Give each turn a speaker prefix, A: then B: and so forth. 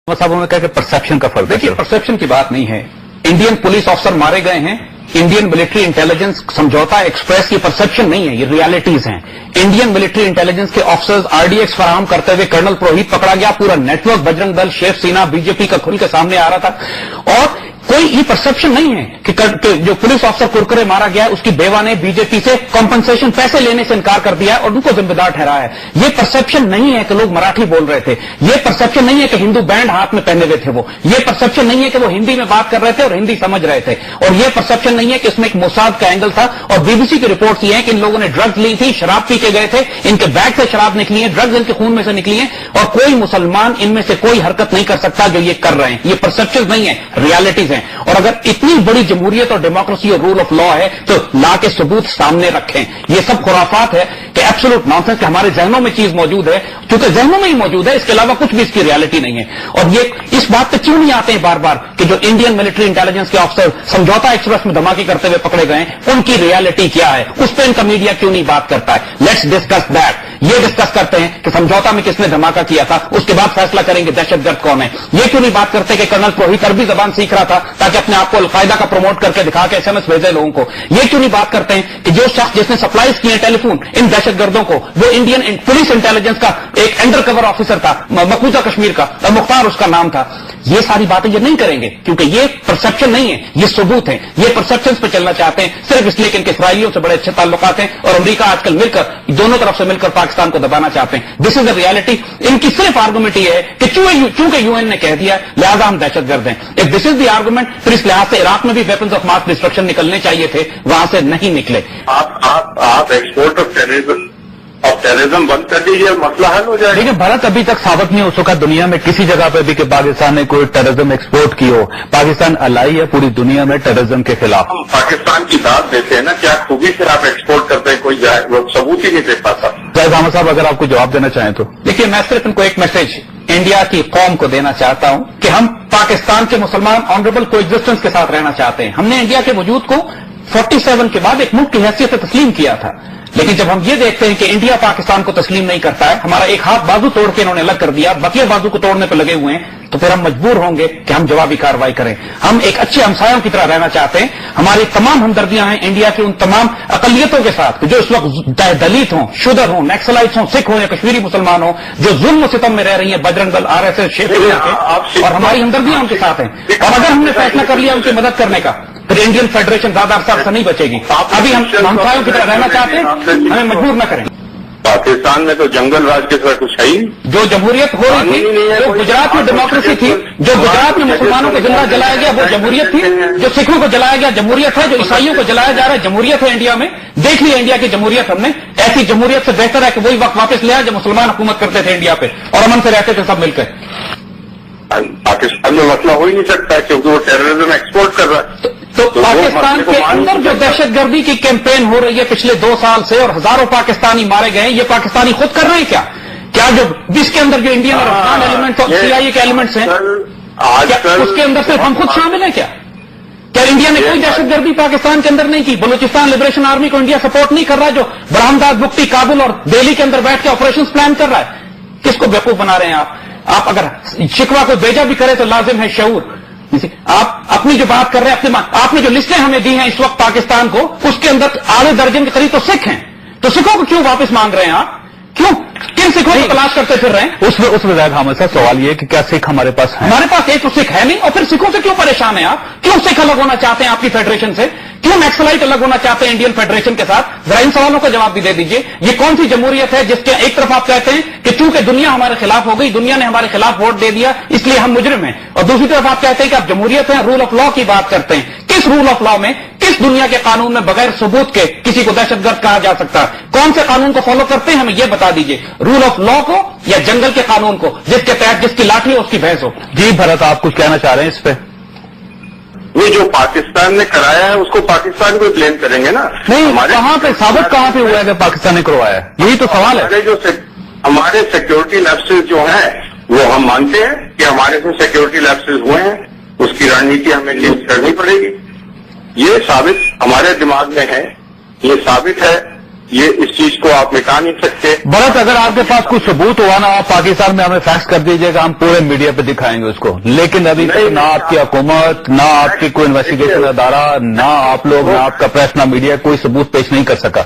A: साहब ने कहा कि परसेप्शन का फर्क।
B: देखिए, परसेप्शन की बात नहीं है। इंडियन पुलिस ऑफिसर मारे गए हैं। इंडियन मिलिट्री इंटेलिजेंस समझौता एक्सप्रेस की परसेप्शन नहीं है, ये रियलिटीज हैं। इंडियन मिलिट्री इंटेलिजेंस के ऑफिसर्स आरडीएक्स फराहम करते हुए कर्नल पुरोहित पकड़ा गया। पूरा नेटवर्क बजरंग दल, शेर सेना, बीजेपी का खुल के सामने आ रहा था। और कोई ये परसेप्शन नहीं है कि जो पुलिस ऑफिसर कुरकुरे मारा गया है उसकी बेवा ने बीजेपी से कॉम्पनसेशन पैसे लेने से इनकार कर दिया है और उनको जिम्मेदार ठहराया है। ये परसेप्शन नहीं है कि लोग मराठी बोल रहे थे। ये परसेप्शन नहीं है कि हिंदू बैंड हाथ में पहने हुए थे वो। ये परसेप्शन नहीं है कि वो हिंदी में बात कर रहे थे और हिंदी समझ रहे थे। और ये परसेप्शन नहीं है कि इसमें एक मोसाद का एंगल था। और बीबीसी की रिपोर्ट ये है कि इन लोगों ने ड्रग्स ली थी, शराब पी के गए थे, इनके बैग से शराब निकली है, ड्रग्स इनके खून में से निकली है और कोई मुसलमान इनमें से कोई हरकत नहीं कर सकता जो ये कर रहे हैं। ये परसेप्शन नहीं है, रियलिटीज हैं। और अगर इतनी बड़ी जमहूरियत और डेमोक्रेसी और रूल ऑफ लॉ है तो ला के सबूत सामने रखें। ये सब खुराफात है कि एब्सोल्यूट नॉनसेंस कि हमारे जहनों में चीज मौजूद है, क्योंकि जहनों में ही मौजूद है, इसके अलावा कुछ भी इसकी रियलिटी नहीं है। और ये इस बात पे क्यों नहीं आते हैं बार बार कि जो इंडियन मिलिट्री इंटेलिजेंस के ऑफिसर समझौता एक्सप्रेस में धमाके करते हुए पकड़े गए उनकी रियलिटी क्या है, उस पर इनका मीडिया क्यों नहीं बात करता है। Let's discuss that. ये डिस्कस करते हैं कि समझौता में किसने धमाका किया था, उसके बाद फैसला करेंगे दहशतगर्द कौन है। ये क्यों नहीं बात करते कि कर्नल पुरोहित अरबी जबान सीख रहा था ताकि अपने आप को अलकायदा का प्रमोट करके दिखा के एसएमएस भेजे लोगों को। ये क्यों नहीं बात करते हैं कि जो शख्स जिसने सप्लाईज किए टेलीफोन इन दहशतगर्दों को वो इंडियन पुलिस इंटेलिजेंस का एक अंडर कवर ऑफिसर था, मकबूजा कश्मीर का, मुख्तार उसका नाम था। ये सारी बातें ये नहीं करेंगे क्योंकि ये परसेप्शन नहीं है, ये सबूत है। ये परसेप्शन पे चलना चाहते हैं सिर्फ इसलिए कि इनके इसराइलियों से बड़े अच्छे ताल्लुकात हैं और अमेरिका आजकल मिलकर दोनों तरफ से मिलकर पाकिस्तान को दबाना चाहते हैं। This is the reality. इनकी सिर्फ आर्गुमेंट ये है कि चूंकि यूएन ने कह दिया लिहाजा हम दहशतगर्द हैं। If this is the argument फिर इस लिहाज से इराक में भी वेपन्स ऑफ मास डिस्ट्रक्शन निकलने चाहिए थे, वहां से नहीं निकले।
C: आप एक्सपोर्ट ऑफ टेररिज्म बंद कर दीजिए, मसला हल हो जाएगा।
A: देखिए, भारत अभी तक साबित नहीं हो सका दुनिया में किसी जगह पे भी कि पाकिस्तान ने कोई टेररिज्म एक्सपोर्ट की हो। पाकिस्तान अलाई है पूरी दुनिया में टेररिज्म के खिलाफ।
C: हम पाकिस्तान की दाद देते हैं ना, क्या खूबी से आप एक्सपोर्ट करते हैं, कोई वो सबूत ही नहीं दे पाता।
A: जाहिद अहमद साहब, अगर आपको जवाब देना चाहें तो।
B: देखिए, मैं सिर्फ इनको एक मैसेज इंडिया की कौम को देना चाहता हूं कि हम पाकिस्तान के मुसलमान ऑनरेबल कोएग्जिस्टेंस के साथ रहना चाहते हैं। हमने इंडिया के वजूद को 47 के बाद एक मुल्क की हैसियत से तस्लीम किया था, लेकिन जब हम ये देखते हैं कि इंडिया पाकिस्तान को तस्लीम नहीं करता है, हमारा एक हाथ बाजू तोड़ के इन्होंने अलग कर दिया, बकिया बाजू को तोड़ने पर लगे हुए हैं, तो फिर हम मजबूर होंगे कि हम जवाबी कार्रवाई करें। हम एक अच्छे हमसायों की तरह रहना चाहते हैं। हमारी तमाम हमदर्दियां हैं इंडिया की उन तमाम अकलियतों के साथ जो इस वक्त दलित हों, शुदर हों, नक्सलाइट्स हों, सिख हों या कश्मीरी मुसलमान हों, जो जुल्म सितम में रह रही है, बजरंग दल, आरएसएस, शेर के, और हमारी हमदर्दियां उनके साथ हैं। और अगर हमने फैसला कर लिया उनकी मदद करने का, फिर इंडियन फेडरेशन ज्यादा अरसा से नहीं बचेगी। अभी हम हमसायों की तरह रहना चाहते हैं, हमें मजबूर न करें।
C: पाकिस्तान में तो जंगल राज के तरह कुछ है ही।
B: जो जमहूरियत हो रही थी, जो गुजरात में डेमोक्रेसी थी, जो गुजरात में मुसलमानों को जिंदा जलाया गया वो जमहूरियत थी, जो सिखों को जलाया गया जमहूरियत है, जो ईसाइयों को जलाया जा रहा है जमहूरियत है। इंडिया में देख लिया इंडिया की जमहूरियत हमने। ऐसी जमहूरियत से बेहतर है कि वही वक्त वापस ले आए जब मुसलमान हुकूमत करते थे इंडिया पे और अमन से रहते थे सब मिलकर।
C: पाकिस्तान में मसला हो ही नहीं सकता क्योंकि वो टेररिज्म एक्सपोर्ट कर रहा है।
B: तो पाकिस्तान के अंदर जो दहशतगर्दी की कैंपेन हो रही है पिछले 2 साल से और हजारों पाकिस्तानी मारे गए हैं, ये पाकिस्तानी खुद कर रहे हैं क्या? क्या जो जिसके अंदर जो इंडियन और अफगान एलिमेंट्स और सीआईए के एलिमेंट्स हैं, क्या उसके अंदर सिर्फ हम खुद शामिल हैं क्या? क्या इंडिया ने कोई दहशतगर्दी पाकिस्तान के अंदर नहीं की? बलूचिस्तान लिबरेशन आर्मी को इंडिया सपोर्ट नहीं कर रहा है जो बरहमदाद, बुक्टी, काबुल और दिल्ली के अंदर बैठ के ऑपरेशन प्लान कर रहा है? किसको बेवकूफ बना रहे हैं आप? आप अगर शिकवा को भेजा भी करें तो लाजिम है शऊर। आप अपनी जो बात कर रहे हैं, आपने जो लिस्टें हमें दी हैं इस वक्त पाकिस्तान को, उसके अंदर आधे दर्जन के करीब तो सिख हैं। तो सिखों को क्यों वापस मांग रहे हैं आप? क्यों? किन सिखों को तलाश करते फिर रहे हैं?
A: उसमें जाहिद अहमद साहब सवाल ये कि क्या सिख हमारे पास है?
B: हमारे पास एक तो सिख है नहीं, और फिर सिखों से क्यों परेशान है आप? क्यों सिख अलग होना चाहते हैं आपकी फेडरेशन से? क्यों नक्सलाइट अलग होना चाहते हैं इंडियन फेडरेशन के साथ? जरा इन सवालों का जवाब भी दे दीजिए। ये कौन सी जमहूरियत है जिसके एक तरफ आप कहते हैं कि चूंकि दुनिया हमारे खिलाफ हो गई, दुनिया ने हमारे खिलाफ वोट दे दिया इसलिए हम मुजरिम हैं, और दूसरी तरफ आप कहते हैं कि आप जमहूरियत हैं, रूल ऑफ लॉ की बात करते हैं। किस रूल ऑफ लॉ में, किस दुनिया के कानून में बगैर सबूत के किसी को दहशतगर्द कहा जा सकता है? कौन से कानून को फॉलो करते हैं हमें यह बता दीजिए, रूल ऑफ लॉ को या जंगल के कानून को जिसके तहत जिसकी लाठी हो उसकी भैंस हो?
A: जी भरत, आप कुछ कहना चाह रहे हैं इस पे?
C: ये जो पाकिस्तान ने कराया है उसको पाकिस्तान को ब्लेम करेंगे ना?
A: नहीं, कहां पे साबित कहां पे हुआ है कि पाकिस्तान ने करवाया है? यही तो सवाल है।
C: हमारे सिक्योरिटी लैप्सेस जो हैं वो हम मानते हैं कि हमारे से सिक्योरिटी लैप्सेस हुए हैं, उसकी रणनीति हमें चेंज करनी पड़ेगी। ये साबित हमारे दिमाग में है, ये साबित है ये इस चीज को आप मिटा नहीं सकते।
A: भरत, अगर आपके पास कुछ सबूत हुआ ना, आप पाकिस्तान में हमें फैक्स कर दीजिएगा, हम पूरे मीडिया पे दिखाएंगे उसको। लेकिन अभी तक ना आपकी हुकूमत, ना आपकी कोई इन्वेस्टिगेशन अदारा, ना आप लोग, ना आपका प्रेस, ना मीडिया कोई सबूत पेश नहीं कर सका।